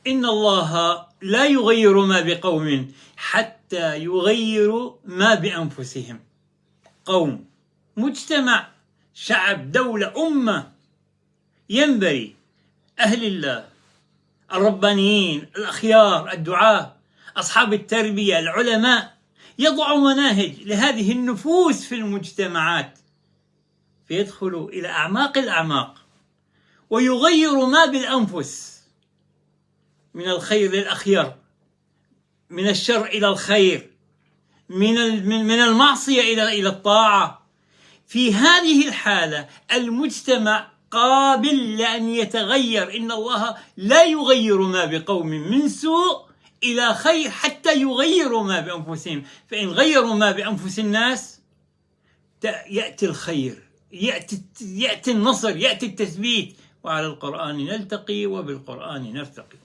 إن الله لا يغير ما بقوم حتى يغيروا ما بأنفسهم. قوم، مجتمع، شعب، دولة، أمة، ينبغي أهل الله الربانيين الأخيار الدعاة أصحاب التربية العلماء يضعوا مناهج لهذه النفوس في المجتمعات، فيدخلوا إلى أعماق الأعماق ويغيروا ما بالأنفس من الخير للأخير، من الشر إلى الخير، من المعصية إلى الطاعة. في هذه الحالة المجتمع قابل لأن يتغير. إن الله لا يغير ما بقوم من سوء إلى خير حتى يغيروا ما بأنفسهم، فإن غيروا ما بأنفس الناس يأتي الخير، يأتي النصر، يأتي التثبيت. وعلى القرآن نلتقي وبالقرآن نرتقي.